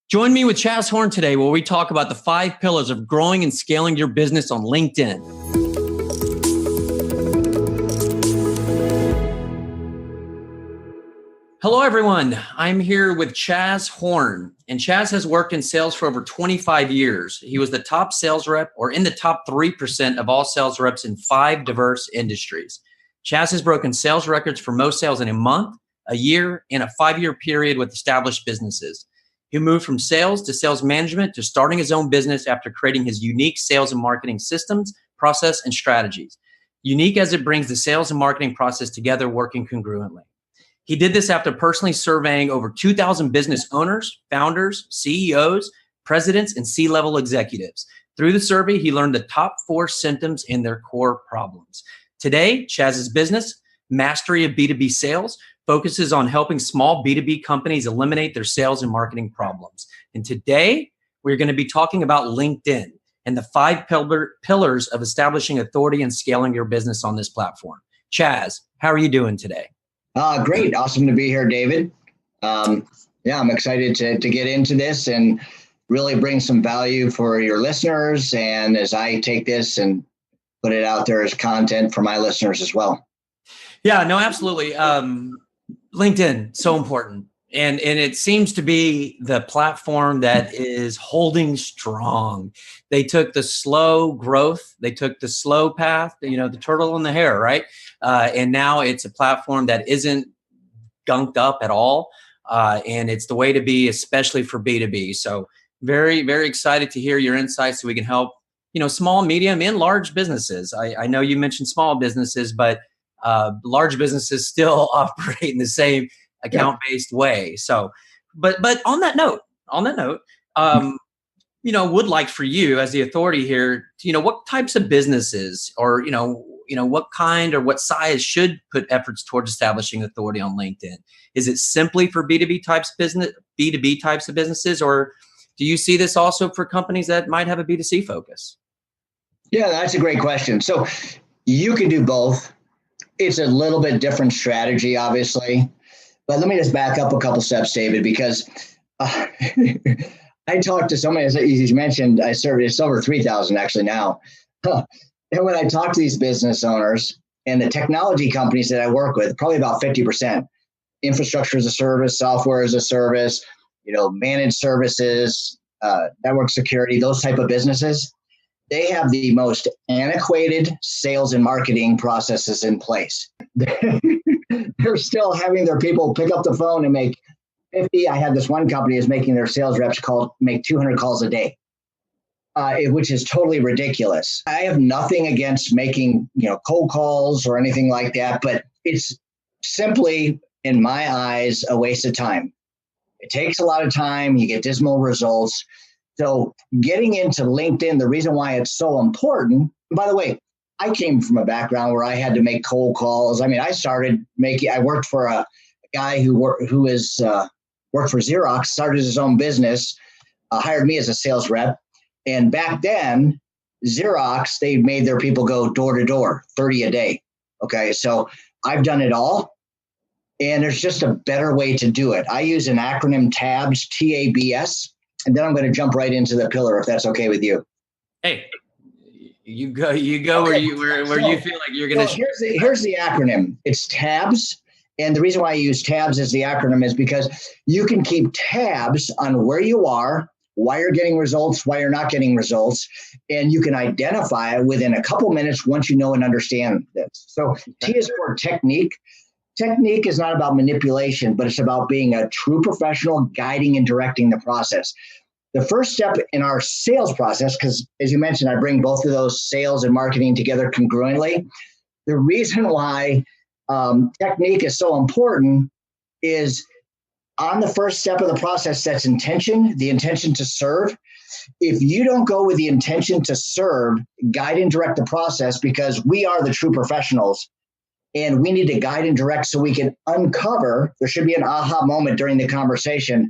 Join me with Chaz today, where we talk about the 5 pillars of growing and scaling your business on LinkedIn. Hello, everyone. I'm here with Chaz, and Chaz has worked in sales for over 25 years. He was the top sales rep, or in the top 3% of all sales reps in 5 diverse industries. Chaz has broken sales records for most sales in a month, a year, and a 5-year period with established businesses. He moved from sales to sales management to starting his own business after creating his unique sales and marketing systems, process, and strategies. Unique as it brings the sales and marketing process together working congruently. He did this after personally surveying over 2,000 business owners, founders, CEOs, presidents, and C-level executives. Through the survey, he learned the top 4 symptoms and their core problems. Today, Chaz's business, Mastery of B2B Sales, focuses on helping small B2B companies eliminate their sales and marketing problems. And today, we're going to be talking about LinkedIn and the 5 pillars of establishing authority and scaling your business on this platform. Chaz, how are you doing today? Great. Awesome to be here, David. I'm excited to get into this and really bring some value for your listeners. And as I take this and put it out there as content for my listeners as well. Yeah, no, absolutely. LinkedIn, so important. And it seems to be the platform that is holding strong. They took the slow growth. They took the slow path, the turtle and the hare, right? And now it's a platform that isn't gunked up at all. And it's the way to be, especially for B2B. So very, very excited to hear your insights so we can help, small, medium, and large businesses. I know you mentioned small businesses, but large businesses still operate in the same account-based way. So, but on that note, would like for you as the authority here, what types of businesses or, what kind or what size should put efforts towards establishing authority on LinkedIn? Is it simply for B2B types of businesses, or do you see this also for companies that might have a B2C focus? Yeah, that's a great question. So you can do both. It's a little bit different strategy, obviously. But let me just back up a couple steps, David, because I talked to somebody, as you mentioned, it's over 3,000 actually now. And when I talk to these business owners and the technology companies that I work with, probably about 50%, infrastructure as a service, software as a service, managed services, network security, those type of businesses, they have the most antiquated sales and marketing processes in place. They're still having their people pick up the phone and make 50. I had this one company is making their sales reps make 200 calls a day, which is totally ridiculous. I have nothing against making, cold calls or anything like that, but it's simply, in my eyes, a waste of time. It takes a lot of time. You get dismal results. So getting into LinkedIn, the reason why it's so important, by the way, I came from a background where I had to make cold calls. I worked for a guy who worked for Xerox, started his own business, hired me as a sales rep. And back then, Xerox, they made their people go door to door, 30 a day. Okay, so I've done it all. And there's just a better way to do it. I use an acronym TABS, TABS. And then I'm going to jump right into the pillar, if that's okay with you. Hey, you go okay. where you feel like you're going to. Here's the acronym. It's TABS. And the reason why I use TABS as the acronym is because you can keep tabs on where you are, why you're getting results, why you're not getting results. And you can identify it within a couple minutes once you know and understand this. So T is for technique. Technique is not about manipulation, but it's about being a true professional, guiding and directing the process. The first step in our sales process, because as you mentioned, I bring both of those sales and marketing together congruently. The reason why technique is so important is on the first step of the process, that's intention, the intention to serve. If you don't go with the intention to serve, guide and direct the process, because we are the true professionals. And we need to guide and direct so we can uncover, there should be an aha moment during the conversation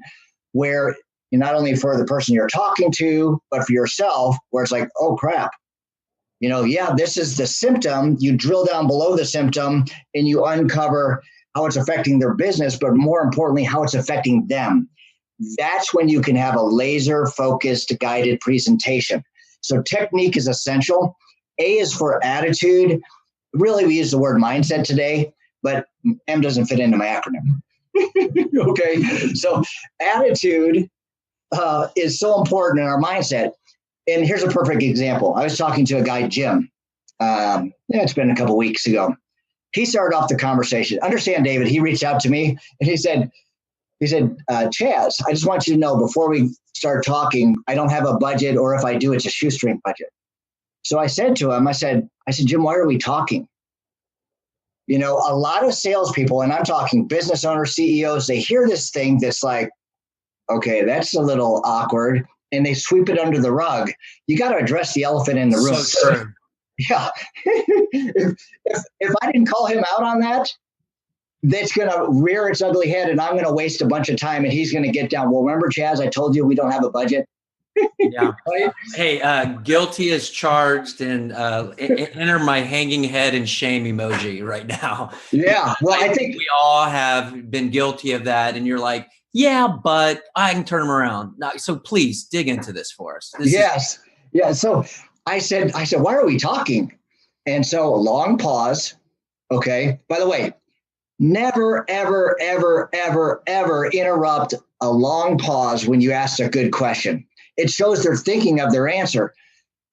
where not only for the person you're talking to, but for yourself, where it's like, oh crap, this is the symptom. You drill down below the symptom and you uncover how it's affecting their business, but more importantly, how it's affecting them. that's when you can have a laser focused guided presentation. So technique is essential. A is for attitude. Really, we use the word mindset today, but M doesn't fit into my acronym. Okay, so attitude is so important in our mindset. And here's a perfect example. I was talking to a guy, Jim. It's been a couple of weeks ago. He started off the conversation. Understand, David, he reached out to me and he said, Chaz, I just want you to know before we start talking, I don't have a budget, or if I do, it's a shoestring budget. So I said to him, I said, Jim, why are we talking? You know, a lot of salespeople, and I'm talking business owners, CEOs, they hear this thing that's like, okay, that's a little awkward, and they sweep it under the rug. You got to address the elephant in the room. So true. Yeah. if I didn't call him out on that, that's going to rear its ugly head, and I'm going to waste a bunch of time, and he's going to get down. Well, remember, Chaz, I told you we don't have a budget. Yeah. Right? Hey, guilty as charged, and enter my hanging head and shame emoji right now. Yeah. Well, I think we all have been guilty of that. And you're like, yeah, but I can turn them around. Now, so please dig into this for us. Yes. Yeah. So I said, why are we talking? And so long pause. Okay. By the way, never, ever, ever, ever, ever interrupt a long pause when you ask a good question. It shows they're thinking of their answer.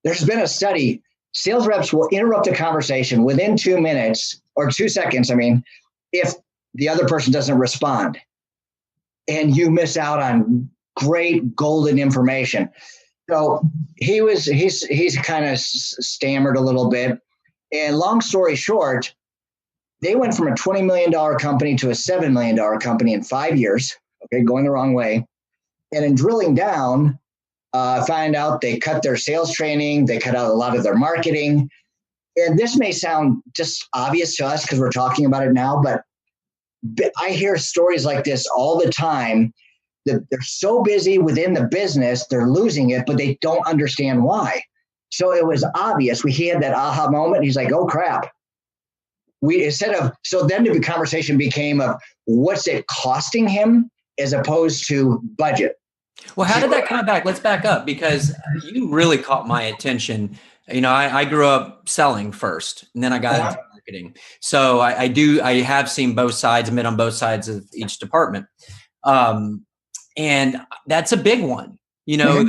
There's been a study. Sales reps will interrupt a conversation within 2 minutes or 2 seconds. If the other person doesn't respond, and you miss out on great golden information. So he's kind of stammered a little bit. And long story short, they went from a $20 million company to a $7 million company in 5 years. Okay, going the wrong way. And in drilling down, find out they cut their sales training, they cut out a lot of their marketing. And this may sound just obvious to us because we're talking about it now, but I hear stories like this all the time. They're so busy within the business, they're losing it, but they don't understand why. So it was obvious. He had that aha moment. He's like, oh crap. So then the conversation became of what's it costing him as opposed to budget. Well, how did that come back? Let's back up, because you really caught my attention. You know, I grew up selling first, and then I got into marketing. So I have seen both sides, and been on both sides of each department. And that's a big one. You know,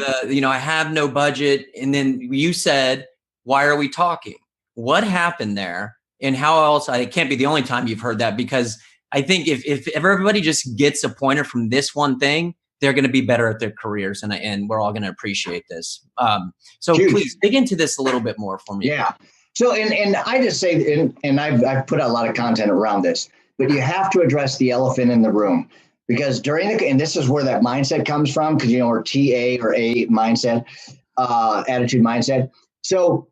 I have no budget. And then you said, why are we talking? What happened there? And how else? It can't be the only time you've heard that, because I think if everybody just gets a pointer from this one thing, they're going to be better at their careers, and we're all going to appreciate this. So Huge. Please dig into this a little bit more for me. Yeah. So, and I just say, and I've put out a lot of content around this, but you have to address the elephant in the room, because and this is where that mindset comes from, because, or TA or A mindset, attitude mindset. So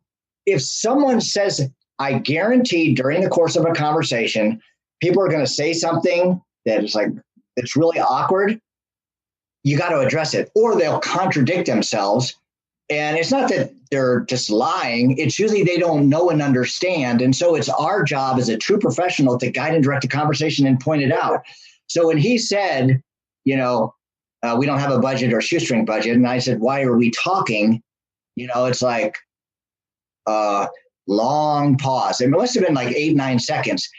if someone says, I guarantee during the course of a conversation, people are going to say something that is like, it's really awkward. You got to address it, or they'll contradict themselves. And it's not that they're just lying. It's usually they don't know and understand. And so it's our job as a true professional to guide and direct the conversation and point it out. So when he said, we don't have a budget or shoestring budget, and I said, why are we talking? It's like long pause. It must have been like 8-9 seconds.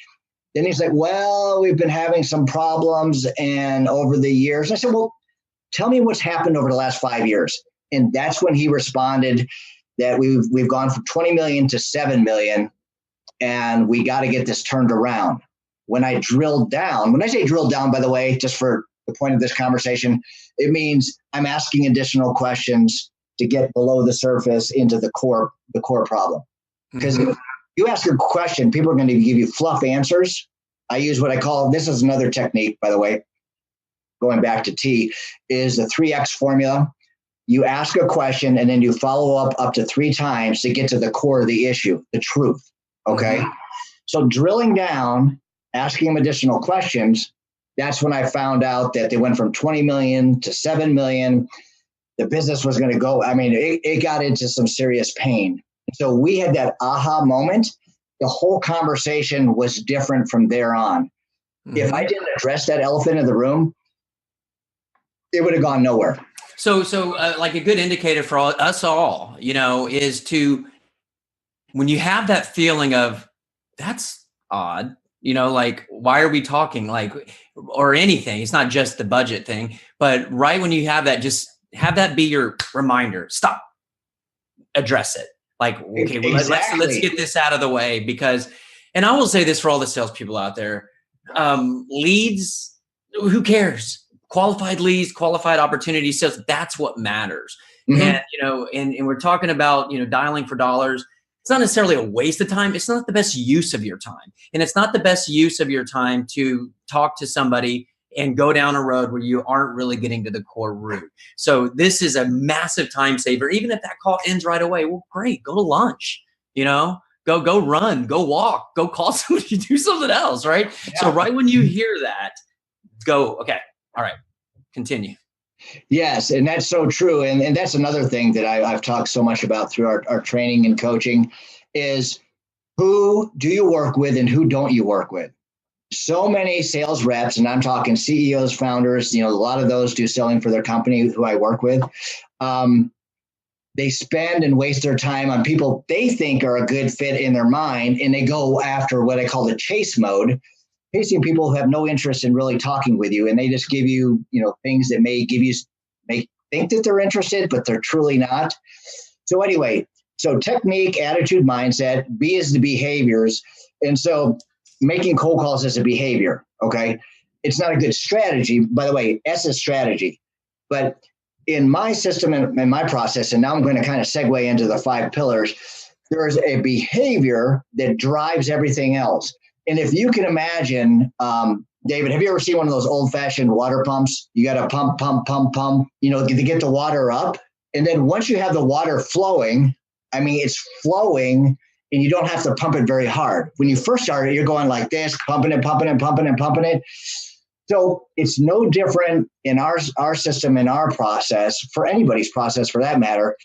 Then he's like, well, we've been having some problems and over the years. I said, well, tell me what's happened over the last 5 years. And that's when he responded that we've gone from 20 million to 7 million, and we got to get this turned around. When I drilled down, when I say drilled down, by the way, just for the point of this conversation, it means I'm asking additional questions to get below the surface into the core problem. Because if you ask a question, people are going to give you fluff answers. I use what I call, this is another technique, by the way, going back to T, is the 3X formula. You ask a question and then you follow up to 3 times to get to the core of the issue, the truth. Okay. So drilling down, asking them additional questions, that's when I found out that they went from 20 million to 7 million. The business was going to go. It got into some serious pain. So we had that aha moment. The whole conversation was different from there on. If I didn't address that elephant in the room, it would have gone nowhere. So like a good indicator for us all, is to, when you have that feeling of that's odd, like, why are we talking, like, or anything, it's not just the budget thing, but right when you have that, just have that be your reminder, stop, address it. Like, okay, well, Exactly. let's get this out of the way, because, and I will say this for all the salespeople out there, leads, who cares? Qualified leads, qualified opportunity sales, that's what matters. And, and we're talking about, dialing for dollars. It's not necessarily a waste of time. It's not the best use of your time. And it's not the best use of your time to talk to somebody and go down a road where you aren't really getting to the core root. So this is a massive time saver. Even if that call ends right away, well, great, go to lunch, go run, go walk, go call somebody, do something else, right? Yeah. So right when you hear that, go, okay, all right, continue. Yes, and that's so true. And that's another thing that I've talked so much about through our training and coaching is, who do you work with and who don't you work with? So many sales reps, and I'm talking CEOs, founders, a lot of those do selling for their company who I work with. They spend and waste their time on people they think are a good fit in their mind, and they go after what I call the chase mode, chasing people who have no interest in really talking with you, and they just give you, things that may think that they're interested, but they're truly not. So anyway, so technique, attitude, mindset, B is the behaviors. And so making cold calls is a behavior, okay? It's not a good strategy. By the way, S is strategy. But in my system and in my process, and now I'm going to kind of segue into the 5 pillars, there's a behavior that drives everything else. And if you can imagine, David, have you ever seen one of those old-fashioned water pumps? You got to pump, to get the water up. And then once you have the water flowing, it's flowing, and you don't have to pump it very hard. When you first start it, you're going like this, pumping it. So it's no different in our system, in our process, for anybody's process for that matter.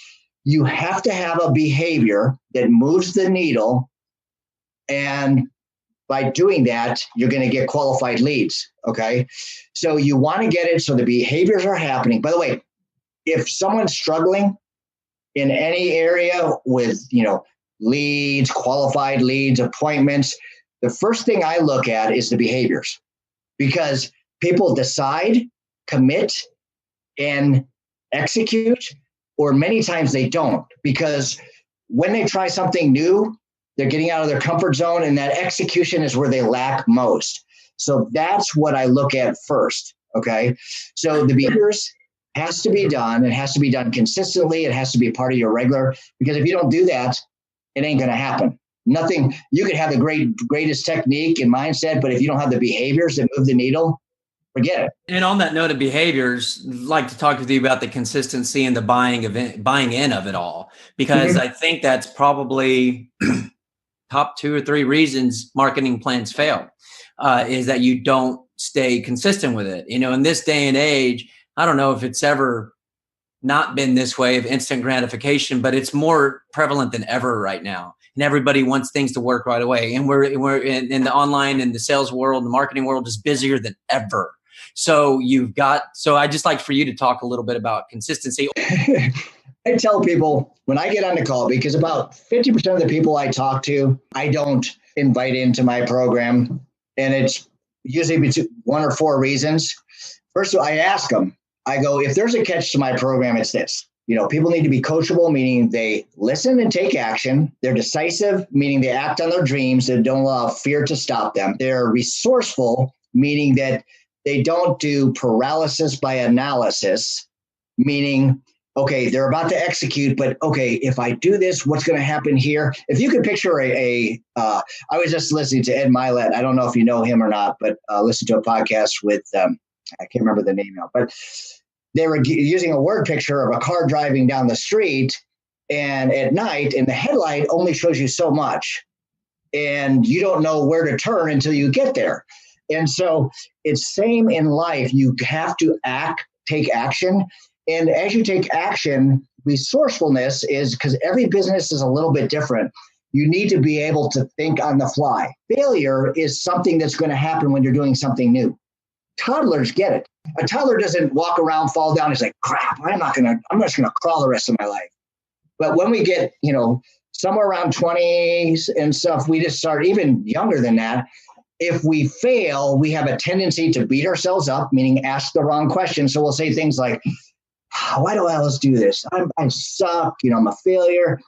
You have to have a behavior that moves the needle, and by doing that, you're going to get qualified leads, okay? So you want to get it so the behaviors are happening. By the way, if someone's struggling in any area with, leads, qualified leads, appointments, the first thing I look at is the behaviors, because people decide, commit, and execute, or many times they don't, because when they try something new, they're getting out of their comfort zone, and that execution is where they lack most. So that's what I look at first, okay? So the behaviors has to be done. It has to be done consistently. It has to be a part of your regular, because if you don't do that, it ain't going to happen. Nothing, you could have the greatest technique and mindset, but if you don't have the behaviors that move the needle, forget it. And on that note of behaviors, I'd like to talk with you about the consistency and the buying in of it all, because I think that's probably top 2 or 3 reasons marketing plans fail, is that you don't stay consistent with it. In this day and age, I don't know if it's ever not been this way of instant gratification, but it's more prevalent than ever right now. And everybody wants things to work right away. And we're in the online and the sales world, the marketing world is busier than ever. So I just like for you to talk a little bit about consistency. I tell people when I get on the call, because about 50% of the people I talk to, I don't invite into my program. And it's usually 1 or 4 reasons. First of all, I ask them, I go, if there's a catch to my program, it's this. People need to be coachable, meaning they listen and take action. They're decisive, meaning they act on their dreams and don't allow fear to stop them. They're resourceful, meaning that they don't do paralysis by analysis, meaning, okay, they're about to execute, but okay, if I do this, what's going to happen here? If you could picture I was just listening to Ed Milet. I don't know if you know him or not, but listen to a podcast with, I can't remember the name now, but they were using a word picture of a car driving down the street, and at night, and the headlight only shows you so much, and you don't know where to turn until you get there. And so it's same in life. You have to take action. And as you take action, resourcefulness is, because every business is a little bit different. You need to be able to think on the fly. Failure is something that's going to happen when you're doing something new. Toddlers get it. A toddler doesn't walk around, fall down. He's like, crap, I'm just going to crawl the rest of my life. But when we get, somewhere around 20s and stuff, we just start even younger than that. If we fail, we have a tendency to beat ourselves up, meaning ask the wrong question. So we'll say things like, why do I always do this? I suck. I'm a failure.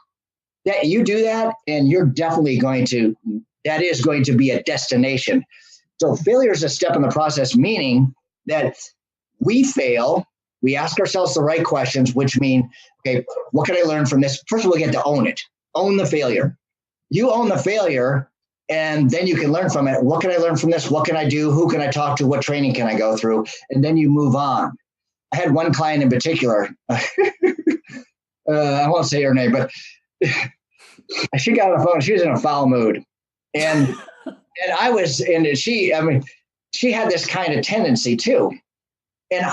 That you do that, and you're definitely that is going to be a destination. So failure is a step in the process, meaning that we fail. We ask ourselves the right questions, which mean, okay, what can I learn from this? First of all, we get to own it. Own the failure. You own the failure, and then you can learn from it. What can I learn from this? What can I do? Who can I talk to? What training can I go through? And then you move on. I had one client in particular. I won't say her name, but she got on the phone. She was in a foul mood. And she had this kind of tendency too. And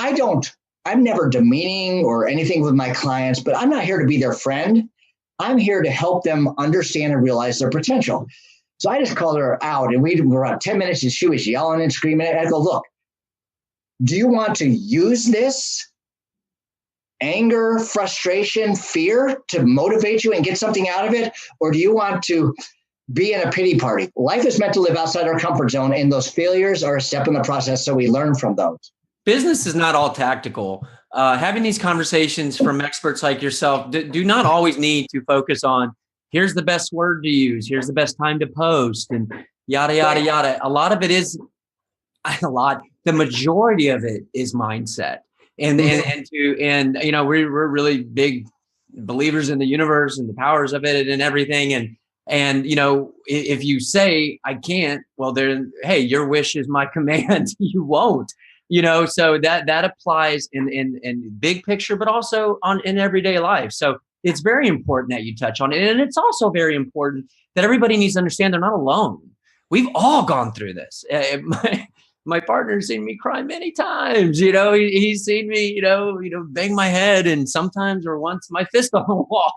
I'm never demeaning or anything with my clients, but I'm not here to be their friend. I'm here to help them understand and realize their potential. So I just called her out, and we were around 10 minutes, and she was yelling and screaming. And I go, look, do you want to use this anger, frustration, fear to motivate you and get something out of it? Or do you want to be in a pity party? Life is meant to live outside our comfort zone, and those failures are a step in the process, so we learn from those. Business is not all tactical. Having these conversations from experts like yourself do not always need to focus on, here's the best word to use, here's the best time to post, and yada, yada, yada. The majority of it is mindset. And we're really big believers in the universe and the powers of it and everything. And if you say I can't, well, then, hey, your wish is my command. You won't. So that applies in big picture, but also in everyday life. So it's very important that you touch on it. And it's also very important that everybody needs to understand they're not alone. We've all gone through this. My partner's seen me cry many times. He's seen me, bang my head, and sometimes or once my fist on the wall.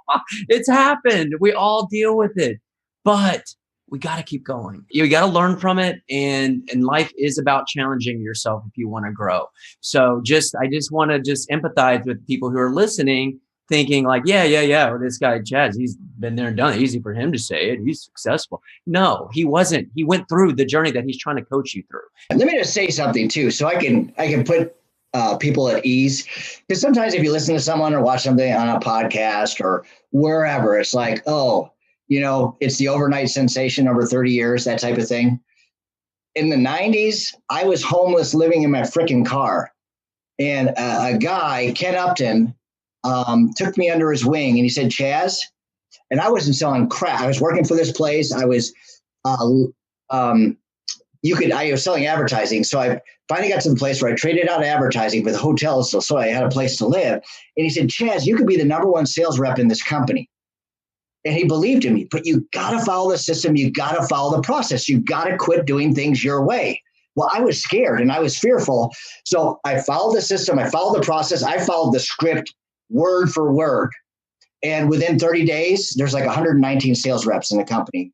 It's happened. We all deal with it, but we got to keep going. You got to learn from it. And life is about challenging yourself if you want to grow. So I just want to empathize with people who are listening, thinking like, yeah. Well, this guy, Chaz, he's been there and done it. Easy for him to say it. He's successful. No, he wasn't. He went through the journey that he's trying to coach you through. Let me just say something too, so I can put people at ease. Because sometimes if you listen to someone or watch something on a podcast or wherever, it's like, it's the overnight sensation over 30 years, that type of thing. In the 90s, I was homeless living in my freaking car. And a guy, Ken Upton, took me under his wing, and he said, Chaz, and I wasn't selling crap. I was working for this place. I was, I was selling advertising. So I finally got to the place where I traded out advertising with hotels. So I had a place to live. And he said, Chaz, you could be the number one sales rep in this company. And he believed in me, but you got to follow the system. You got to follow the process. You got to quit doing things your way. Well, I was scared and I was fearful. So I followed the system. I followed the process. I followed the script word for word. And within 30 days, there's like 119 sales reps in the company.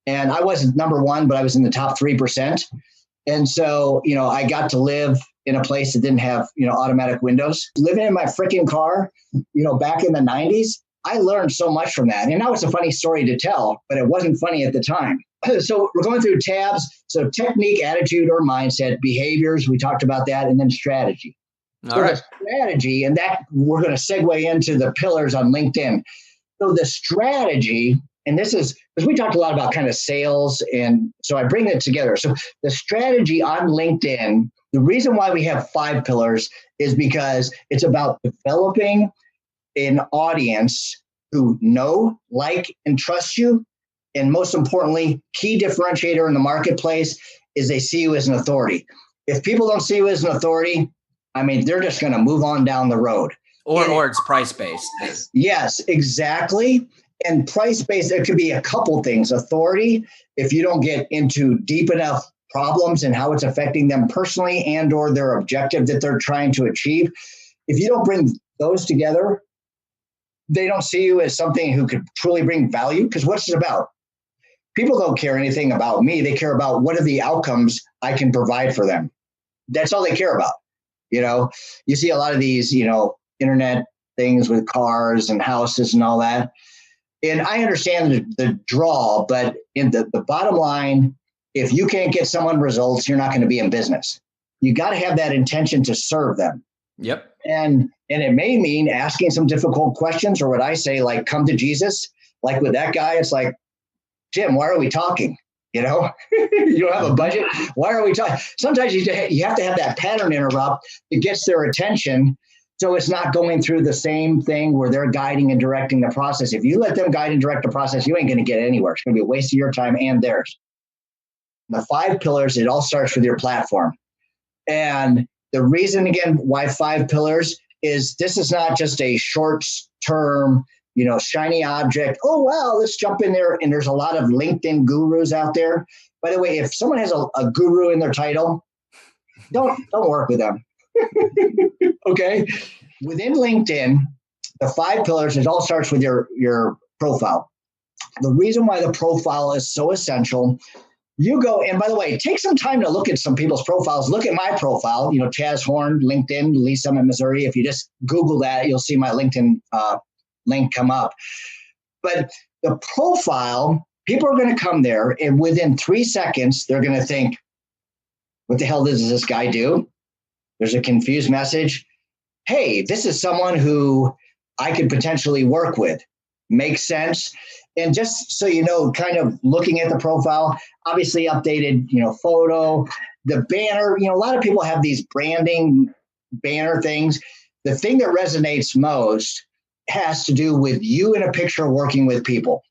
And I wasn't number one, but I was in the top 3%. And so, I got to live in a place that didn't have, automatic windows. Living in my freaking car, back in the 90s, I learned so much from that. And now it's a funny story to tell, but it wasn't funny at the time. So we're going through tabs. So technique, attitude, or mindset, behaviors, we talked about that, and then strategy. All right. The strategy, and that we're going to segue into the pillars on LinkedIn. So the strategy, and this is, because we talked a lot about kind of sales, and so I bring it together. So the strategy on LinkedIn, the reason why we have 5 pillars is because it's about developing an audience who know, like, and trust you. And most importantly, key differentiator in the marketplace is they see you as an authority. If people don't see you as an authority, they're just going to move on down the road. Or it's price-based. Yes, exactly. And price-based, it could be a couple things. Authority, if you don't get into deep enough problems and how it's affecting them personally and or their objective that they're trying to achieve, if you don't bring those together, they don't see you as something who could truly bring value. Because what's it about? People don't care anything about me. They care about what are the outcomes I can provide for them. That's all they care about. You see a lot of these, internet things with cars and houses and all that. And I understand the draw, but in the bottom line, if you can't get someone results, you're not going to be in business. You got to have that intention to serve them. Yep. And it may mean asking some difficult questions, or what I say, like, come to Jesus. Like with that guy, it's like, Jim, why are we talking? You don't have a budget. Why are we talking? Sometimes you have to have that pattern interrupt that gets their attention. So it's not going through the same thing where they're guiding and directing the process. If you let them guide and direct the process, you ain't going to get anywhere. It's going to be a waste of your time and theirs. The 5 pillars, it all starts with your platform. And the reason, again, why 5 pillars is this is not just a short-term, shiny object. Oh, wow, let's jump in there. And there's a lot of LinkedIn gurus out there. By the way, if someone has a guru in their title, don't work with them. Okay. Within LinkedIn, the 5 pillars, it all starts with your profile. The reason why the profile is so essential, you go, and by the way, take some time to look at some people's profiles. Look at my profile, Chaz Horn, LinkedIn, Lee Summit, Missouri. If you just Google that, you'll see my LinkedIn link come up. But the profile, people are going to come there, and within 3 seconds, they're going to think, what the hell does this guy do? There's a confused message. Hey, this is someone who I could potentially work with. Makes sense. And just so you know, kind of looking at the profile, obviously updated, photo, the banner, a lot of people have these branding banner things. The thing that resonates most has to do with you in a picture working with people,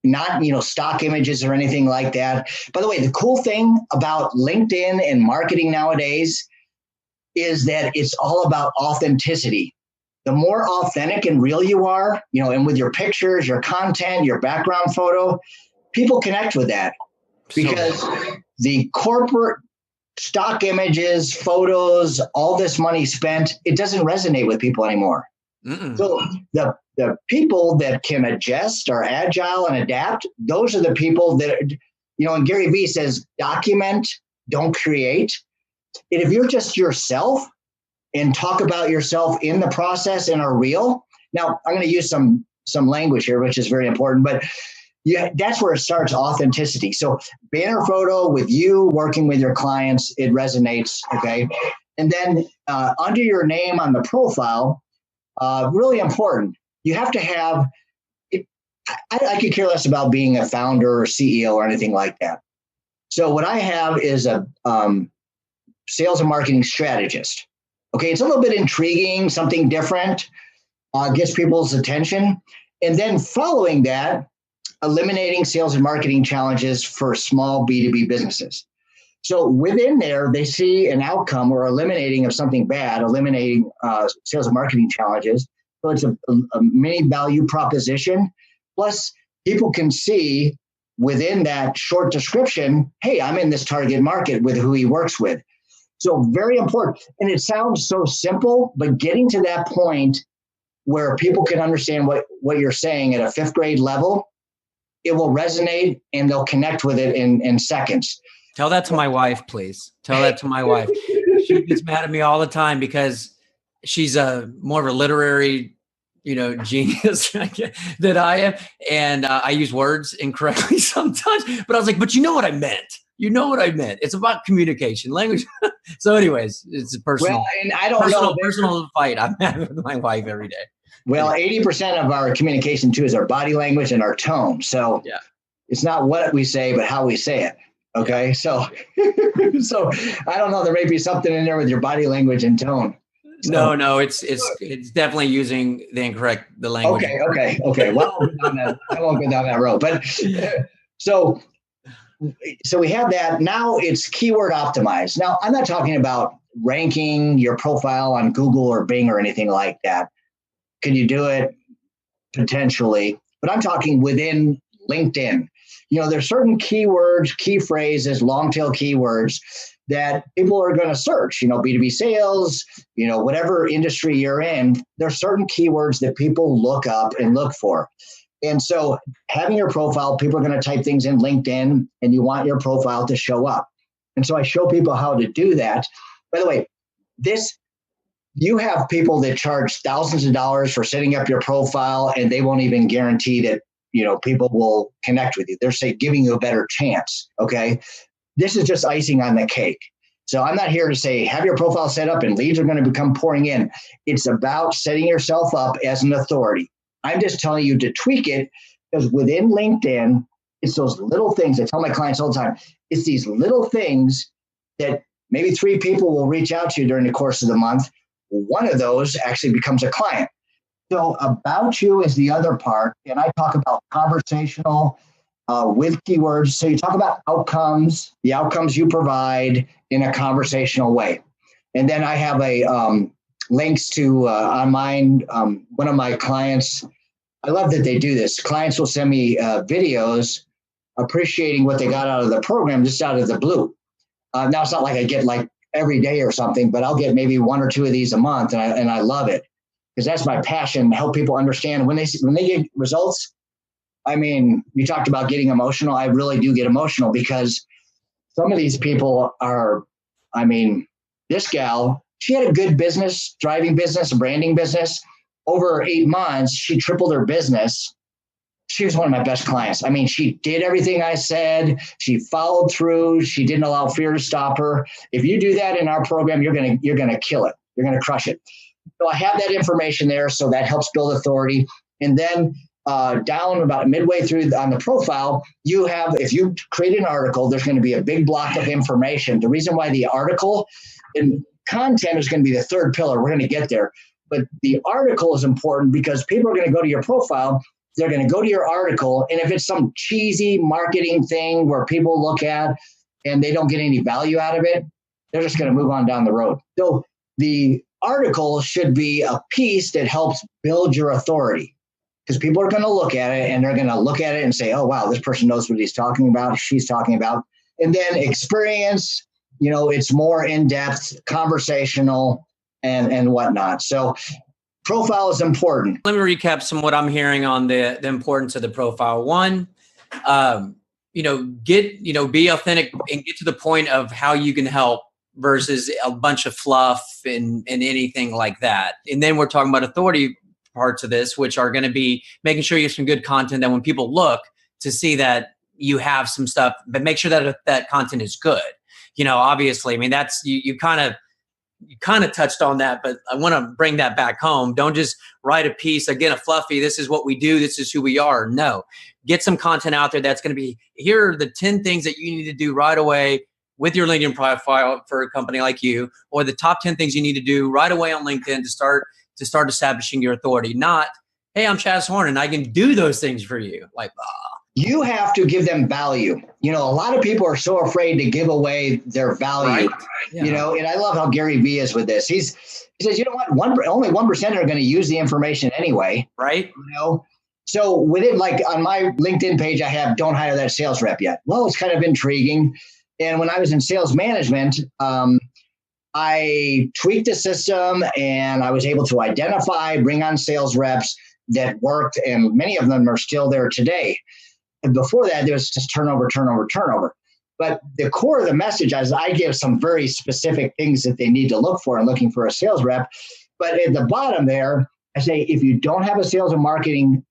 not, stock images or anything like that. By the way, the cool thing about LinkedIn and marketing nowadays is that it's all about authenticity. The more authentic and real you are, and with your pictures, your content, your background photo, people connect with that because the corporate stock images, photos, all this money spent, it doesn't resonate with people anymore. Mm-mm. So the people that can adjust, are agile and adapt, those are the people that, and Gary Vee says, document, don't create. And if you're just yourself and talk about yourself in the process and are real, now I'm going to use some language here, which is very important, but that's where it starts, authenticity. So banner photo with you working with your clients, it resonates, okay? And then under your name on the profile, really important, you have to have, I could care less about being a founder or CEO or anything like that. So what I have is a sales and marketing strategist. Okay, it's a little bit intriguing, something different, gets people's attention. And then following that, eliminating sales and marketing challenges for small B2B businesses. So within there, they see an outcome or eliminating of something bad, eliminating sales and marketing challenges. So it's a mini value proposition. Plus, people can see within that short description, hey, I'm in this target market with who he works with. So very important. And it sounds so simple, but getting to that point where people can understand what you're saying at a 5th grade level, it will resonate and they'll connect with it in seconds. Tell that to my wife, please. Tell that to my wife. She gets mad at me all the time because she's more of a literary, genius than I am. And I use words incorrectly sometimes, but I was like, but you know what I meant. You know what I meant. It's about communication, language. So anyways, it's a personal, well, and I don't know, personal fight I'm having with my wife every day. Well, 80% of our communication too is our body language and our tone. So yeah, it's not what we say, but how we say it. Okay. Yeah. So I don't know, there may be something in there with your body language and tone. So, no, it's definitely using the language. Okay. Well, I won't go down that road, but so we have that. Now it's keyword optimized. Now I'm not talking about ranking your profile on Google or Bing or anything like that. Can you do it? Potentially, but I'm talking within LinkedIn. There's certain keywords, key phrases, long tail keywords that people are going to search, B2B sales, whatever industry you're in, there's certain keywords that people look up and look for. And so having your profile, people are going to type things in LinkedIn and you want your profile to show up. And so I show people how to do that. By the way, you have people that charge thousands of dollars for setting up your profile, and they won't even guarantee that, people will connect with you. They're giving you a better chance. Okay. This is just icing on the cake. So I'm not here to say, have your profile set up and leads are going to become pouring in. It's about setting yourself up as an authority. I'm just telling you to tweak it, because within LinkedIn, it's those little things. I tell my clients all the time, it's these little things that maybe 3 people will reach out to you during the course of the month. One of those actually becomes a client. So about you is the other part. And I talk about conversational with keywords. So you talk about outcomes, the outcomes you provide in a conversational way. And then I have links to on mine. One of my clients, I love that they do this. Clients will send me videos appreciating what they got out of the program just out of the blue. Now it's not like I get like every day or something, but I'll get maybe 1 or 2 of these a month, and I love it, because that's my passion. Help people understand when they get results. I mean, you talked about getting emotional. I really do get emotional, because some of these people are, this gal, she had a good business, thriving business, a branding business. Over 8 months, she tripled her business. She was one of my best clients. She did everything I said. She followed through. She didn't allow fear to stop her. If you do that in our program, you're gonna kill it. You're gonna crush it. So I have that information there, so that helps build authority. And then down about midway through on the profile, if you create an article, there's going to be a big block of information. The reason why the article and content is going to be the third pillar. We're going to get there. But the article is important, because people are going to go to your profile. They're going to go to your article. And if it's some cheesy marketing thing where people look at and they don't get any value out of it, they're just going to move on down the road. So the article should be a piece that helps build your authority, because people are going to look at it, and they're going to look at it and say, oh, wow, this person knows what he's talking about, she's talking about. And then experience, it's more in-depth, conversational, and whatnot. So profile is important. Let me recap some of what I'm hearing on the importance of the profile. One, be authentic and get to the point of how you can help versus a bunch of fluff and anything like that. And then we're talking about authority parts of this, which are going to be making sure you have some good content that when people look to see that you have some stuff, but make sure that that content is good. Obviously, that's you kind of touched on that, but I want to bring that back home. Don't just write a piece, again, a fluffy, this is what we do, this is who we are. No, get some content out there that's going to be, here are the 10 things that you need to do right away with your LinkedIn profile for a company like you, or the top 10 things you need to do right away on LinkedIn to start establishing your authority. Not, hey, I'm Chaz Horn and I can do those things for you. You have to give them value. A lot of people are so afraid to give away their value, right? Yeah. And I love how Gary Vee is with this. He says, you know what? Only 1% are going to use the information anyway. Right. So within, like on my LinkedIn page, I have, don't hire that sales rep yet. Well, it's kind of intriguing. And when I was in sales management, I tweaked the system and I was able to bring on sales reps that worked. And many of them are still there today. And before that, there was just turnover. But the core of the message is I give some very specific things that they need to look for in looking for a sales rep. But at the bottom there, I say, if you don't have a sales and marketing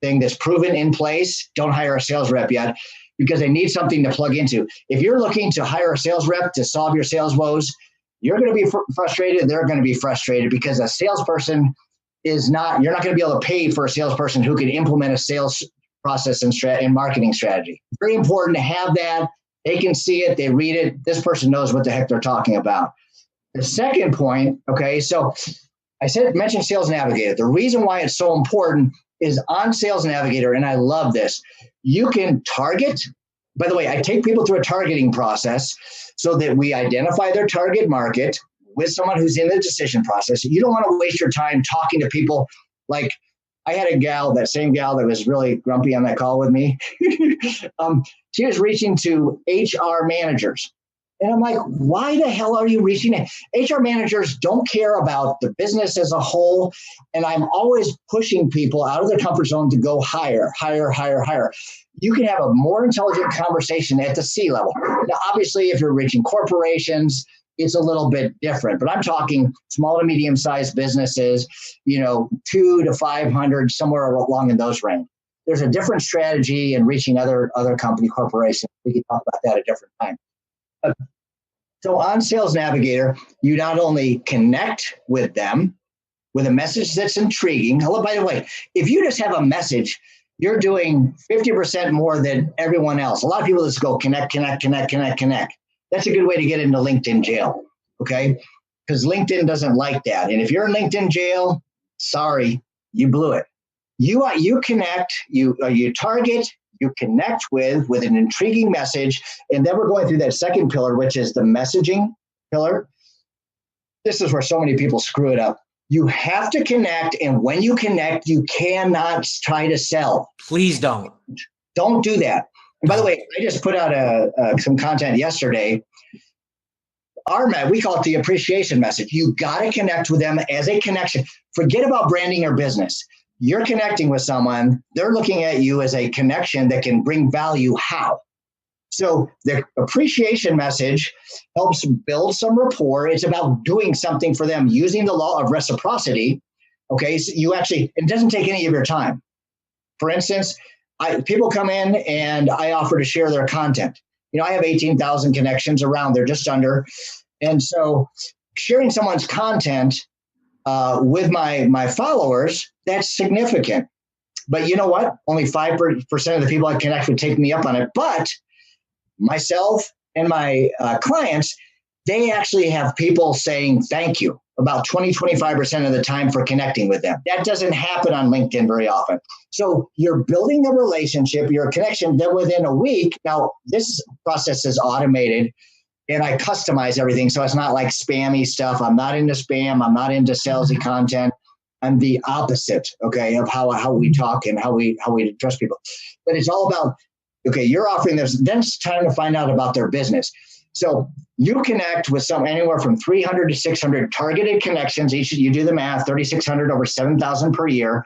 thing that's proven in place, don't hire a sales rep yet, because they need something to plug into. If you're looking to hire a sales rep to solve your sales woes, you're going to be frustrated. They're going to be frustrated, because a salesperson you're not going to be able to pay for a salesperson who can implement a sales process and marketing strategy. Very important to have that. They can see it. They read it. This person knows what the heck they're talking about. The second point, okay, so I mentioned Sales Navigator. The reason why it's so important is on Sales Navigator, and I love this, you can target. By the way, I take people through a targeting process so that we identify their target market with someone who's in the decision process. You don't want to waste your time talking to people like, I had that same gal that was really grumpy on that call with me. She was reaching to HR managers. And I'm like, why the hell are you reaching it? HR managers don't care about the business as a whole. And I'm always pushing people out of their comfort zone to go higher. You can have a more intelligent conversation at the C level. Now, obviously, if you're reaching corporations, it's a little bit different. But I'm talking small to medium-sized businesses, 2 to 500, somewhere along in those range. There's a different strategy in reaching other company corporations. We can talk about that at a different time. So on Sales Navigator, you not only connect with them with a message that's intriguing. Oh, by the way, if you just have a message, you're doing 50% more than everyone else. A lot of people just go connect. That's a good way to get into LinkedIn jail, okay? Because LinkedIn doesn't like that. And if you're in LinkedIn jail, sorry, you blew it. You connect, you target, you connect with an intriguing message. And then we're going through that second pillar, which is the messaging pillar. This is where so many people screw it up. You have to connect. And when you connect, you cannot try to sell. Please don't. Don't do that. And by the way, I just put out some content yesterday. We call it the appreciation message. You got to connect with them as a connection. Forget about branding your business. You're connecting with someone. They're looking at you as a connection that can bring value. How? So the appreciation message helps build some rapport. It's about doing something for them using the law of reciprocity. Okay, so it doesn't take any of your time. For instance, people come in and I offer to share their content. I have 18,000 connections around there, just under. And so sharing someone's content with my followers, that's significant. But you know what? Only 5% of the people I connect with take me up on it. But myself and my clients, they actually have people saying thank you about 25% of the time for connecting with them. That doesn't happen on LinkedIn very often. So you're building the relationship, your connection, then within a week. Now, this process is automated and I customize everything. So it's not like spammy stuff. I'm not into spam. I'm not into salesy content. I'm the opposite, okay, of how we talk and how we address people. But it's all about, okay, you're offering this, then it's time to find out about their business. So you connect with anywhere from 300 to 600 targeted connections. You do the math, 3,600 over 7,000 per year.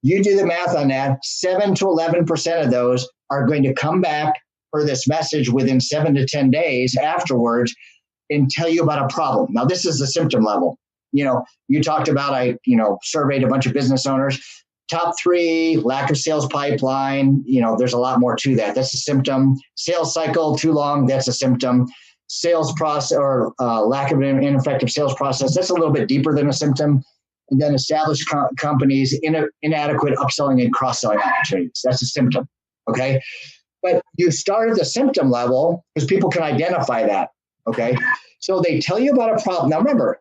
You do the math on that. 7 to 11% of those are going to come back for this message within 7 to 10 days afterwards and tell you about a problem. Now, this is the symptom level. You talked about, I surveyed a bunch of business owners. Top 3, lack of sales pipeline. There's a lot more to that. That's a symptom. Sales cycle too long. That's a symptom. Sales process or lack of an ineffective sales process. That's a little bit deeper than a symptom. And then established companies, inadequate upselling and cross-selling opportunities. That's a symptom. Okay. But you start at the symptom level because people can identify that. Okay. So they tell you about a problem. Now remember,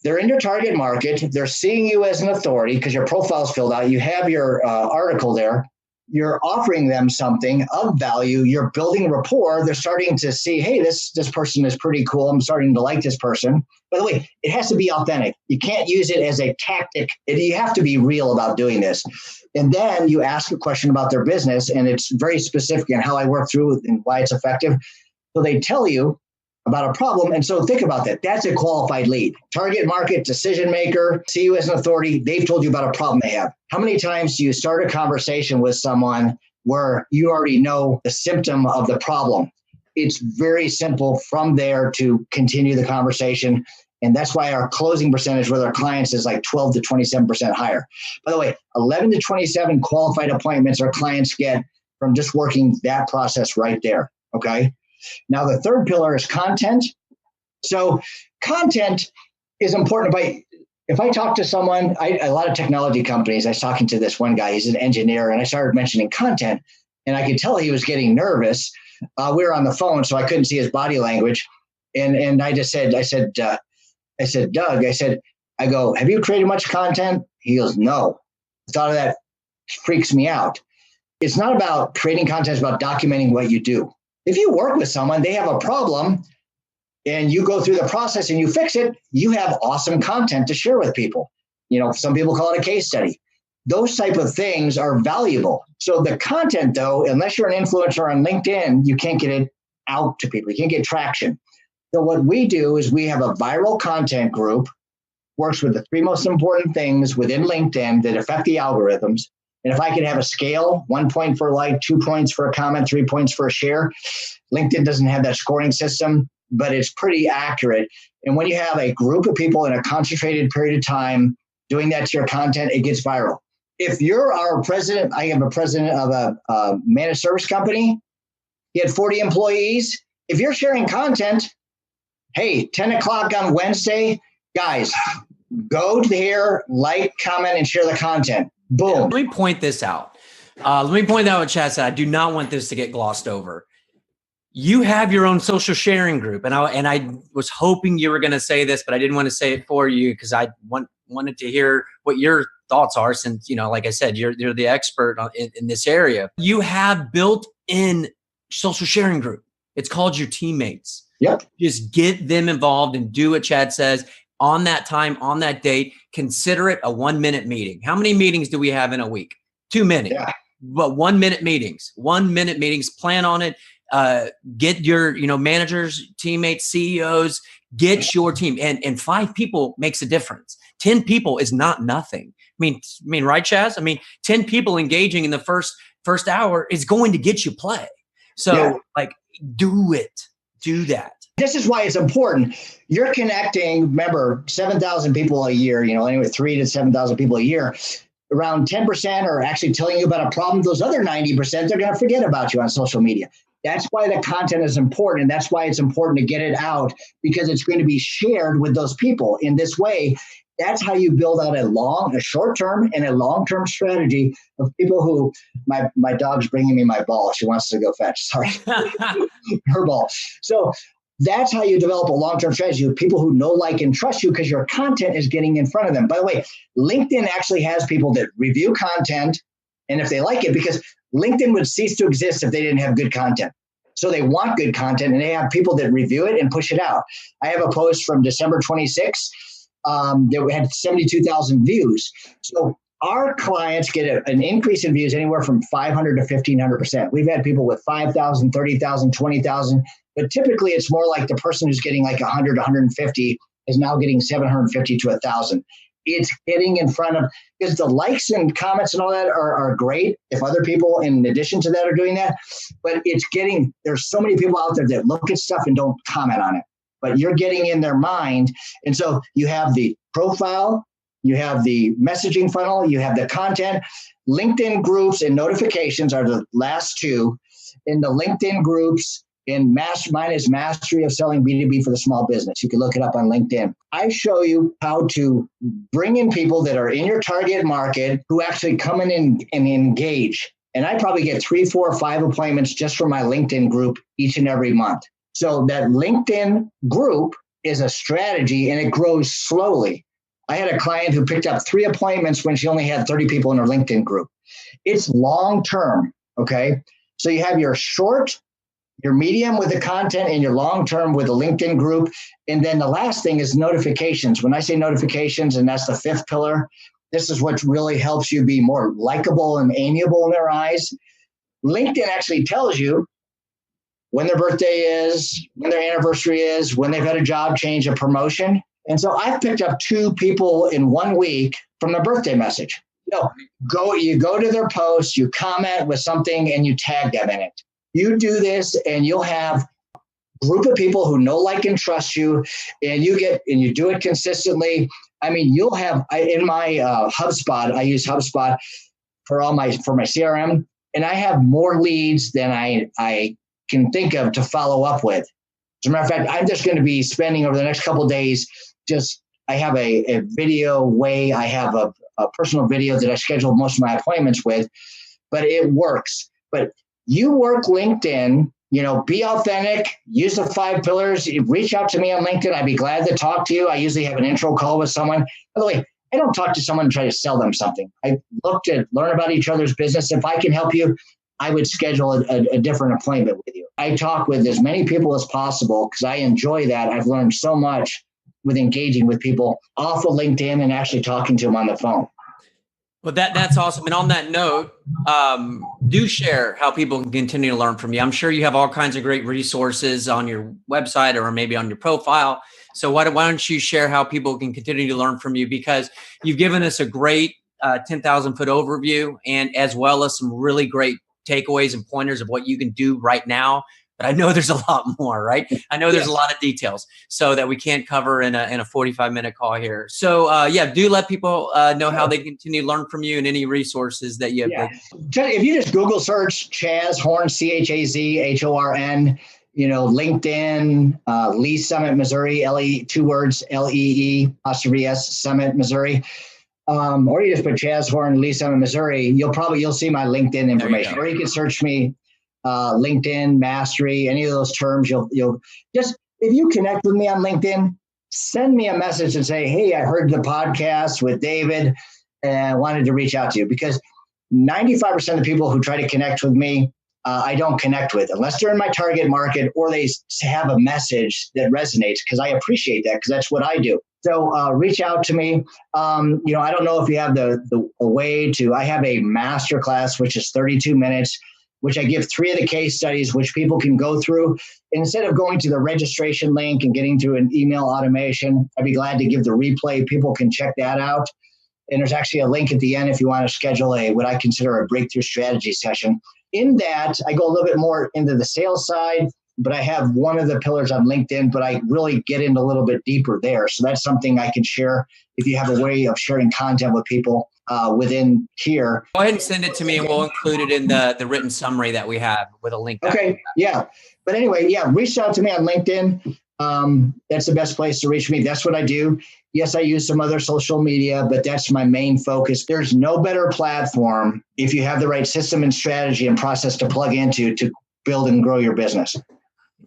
they're in your target market. They're seeing you as an authority because your profile's filled out. You have your article there. You're offering them something of value. You're building rapport. They're starting to see, hey, this person is pretty cool. I'm starting to like this person. By the way, it has to be authentic. You can't use it as a tactic. You have to be real about doing this. And then you ask a question about their business, and it's very specific in how I work through and why it's effective. So they tell you about a problem. And so think about that. That's a qualified lead. Target market, decision maker, see you as an authority. They've told you about a problem they have. How many times do you start a conversation with someone where you already know the symptom of the problem? It's very simple from there to continue the conversation. And that's why our closing percentage with our clients is like 12 to 27% higher. By the way, 11 to 27 qualified appointments our clients get from just working that process right there. Okay. Now, the third pillar is content. So content is important. If I talk to someone, a lot of technology companies, I was talking to this one guy, he's an engineer, and I started mentioning content, and I could tell he was getting nervous. We were on the phone, so I couldn't see his body language. And I just said, Doug, I go, have you created much content? He goes, no. The thought of that freaks me out. It's not about creating content, it's about documenting what you do. If you work with someone, they have a problem, and you go through the process and you fix it, you have awesome content to share with people. Some people call it a case study. Those type of things are valuable. So the content, though, unless you're an influencer on LinkedIn, you can't get it out to people. You can't get traction. So what we do is we have a viral content group, works with the 3 most important things within LinkedIn that affect the algorithms. And if I could have a scale, 1 point for a like, 2 points for a comment, 3 points for a share, LinkedIn doesn't have that scoring system. but it's pretty accurate. And when you have a group of people in a concentrated period of time doing that to your content, it gets viral. If you're our president, I am a president of a managed service company. He had 40 employees. If you're sharing content, hey, 10 o'clock on Wednesday, guys, go here, like, comment, and share the content. Boom. Let me point this out. Let me point out what Chaz said. I do not want this to get glossed over. You have your own social sharing group. And I was hoping you were going to say this, but I didn't want to say it for you because I wanted to hear what your thoughts are since, like I said, you're the expert in this area. You have built-in social sharing group. It's called your teammates. Yep. Just get them involved and do what Chad says on that time, on that date. Consider it a 1-minute meeting. How many meetings do we have in a week? Too many. Yeah. But 1-minute meetings. 1-minute meetings. Plan on it. Get your managers, teammates, CEOs. Get your team. And 5 people makes a difference. 10 people is not nothing. I mean, right, Chaz? 10 people engaging in the first hour is going to get you play. So do it. Do that. This is why it's important. You're connecting, remember, 7,000 people a year, anyway, 3,000 to 7,000 people a year. Around 10% are actually telling you about a problem. Those other 90%, they're going to forget about you on social media. That's why the content is important. And that's why it's important to get it out, because it's going to be shared with those people in this way. That's how you build out a short-term and a long-term strategy of people who, my dog's bringing me my ball. She wants to go fetch. Sorry. Her ball. So that's how you develop a long-term strategy with people who know, like, and trust you because your content is getting in front of them. By the way, LinkedIn actually has people that review content, and if they like it, because LinkedIn would cease to exist if they didn't have good content. So they want good content, and they have people that review it and push it out. I have a post from December 26th. That had 72,000 views. So our clients get an increase in views anywhere from 500 to 1,500%. We've had people with 5,000, 30,000, 20,000, but typically it's more like the person who's getting like 100, 150 is now getting 750 to 1,000. It's getting in front of, because the likes and comments and all that are great if other people in addition to that are doing that, but there's so many people out there that look at stuff and don't comment on it. But you're getting in their mind. And so you have the profile, you have the messaging funnel, you have the content. LinkedIn groups and notifications are the last two. In the LinkedIn groups, mine is Mastery of Selling B2B for the Small Business. You can look it up on LinkedIn. I show you how to bring in people that are in your target market who actually come in and engage. And I probably get 3, 4, 5 appointments just from my LinkedIn group each and every month. So that LinkedIn group is a strategy, and it grows slowly. I had a client who picked up 3 appointments when she only had 30 people in her LinkedIn group. It's long-term, okay? So you have your short, your medium with the content, and your long-term with the LinkedIn group. And then the last thing is notifications. When I say notifications, and that's the 5th pillar, this is what really helps you be more likable and amiable in their eyes. LinkedIn actually tells you when their birthday is, when their anniversary is, when they've had a job change, a promotion. And so I've picked up 2 people in 1 week from their birthday message. You go to their post, you comment with something, and you tag them in it. You do this, and you'll have a group of people who know, like, and trust you, and you do it consistently. You'll have in my HubSpot. I use HubSpot for my CRM, and I have more leads than I can think of to follow up with. As a matter of fact, I'm just going to be spending over the next couple of days. I have a video way. I have a personal video that I schedule most of my appointments with, but it works. But you work LinkedIn, be authentic, use the 5 pillars, reach out to me on LinkedIn. I'd be glad to talk to you. I usually have an intro call with someone. By the way, I don't talk to someone and try to sell them something. I look to learn about each other's business. If I can help you, I would schedule a different appointment with you. I talk with as many people as possible because I enjoy that. I've learned so much with engaging with people off of LinkedIn and actually talking to them on the phone. Well, that's awesome. And on that note, do share how people can continue to learn from you. I'm sure you have all kinds of great resources on your website or maybe on your profile. So why don't you share how people can continue to learn from you? Because you've given us a great 10,000 foot overview, and as well as some really great takeaways and pointers of what you can do right now but I know there's a lot more, right? I know there's a lot of details so that we can't cover in a 45-minute call here. So do let people know how they continue to learn from you and any resources that you have. Yeah. If you just Google search Chaz Horn, ChazHorn, LinkedIn, Lee Summit, Missouri, LE, 2 words, LEE'(S), Summit, Missouri. Or you just put Chaz Horn, Lee Summit, Missouri, you'll see my LinkedIn information. Or you can search me, LinkedIn, Mastery, any of those terms. You'll just, if you connect with me on LinkedIn, send me a message and say, hey, I heard the podcast with David and wanted to reach out to you, because 95% of the people who try to connect with me, I don't connect with unless they're in my target market or they have a message that resonates, because I appreciate that, because that's what I do. So reach out to me. I don't know if you have a way to, I have a masterclass, which is 32 minutes, which I give 3 of the case studies, which people can go through. Instead of going to the registration link and getting through an email automation, I'd be glad to give the replay. People can check that out. And there's actually a link at the end if you want to schedule what I consider a breakthrough strategy session. In that, I go a little bit more into the sales side, but I have one of the pillars on LinkedIn, but I really get into a little bit deeper there. So that's something I can share if you have a way of sharing content with people within here. Go ahead and send it to me, and we'll include it in the written summary that we have with a link. Okay, yeah. But anyway, reach out to me on LinkedIn. That's the best place to reach me. That's what I do. Yes, I use some other social media, but that's my main focus. There's no better platform if you have the right system and strategy and process to plug into to build and grow your business.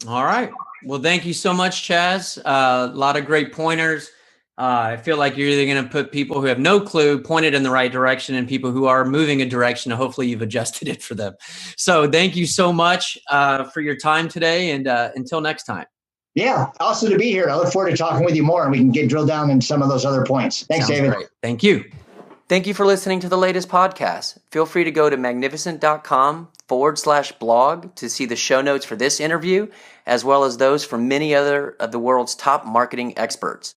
All right. Well, thank you so much, Chaz. A lot of great pointers. I feel like you're either going to put people who have no clue pointed in the right direction and people who are moving a direction. Hopefully you've adjusted it for them. So thank you so much for your time today. And until next time. Yeah, awesome to be here. I look forward to talking with you more, and we can drill down in some of those other points. Thanks, Sounds David. Great. Thank you. Thank you for listening to the latest podcast. Feel free to go to magnificent.com/blog to see the show notes for this interview, as well as those from many other of the world's top marketing experts.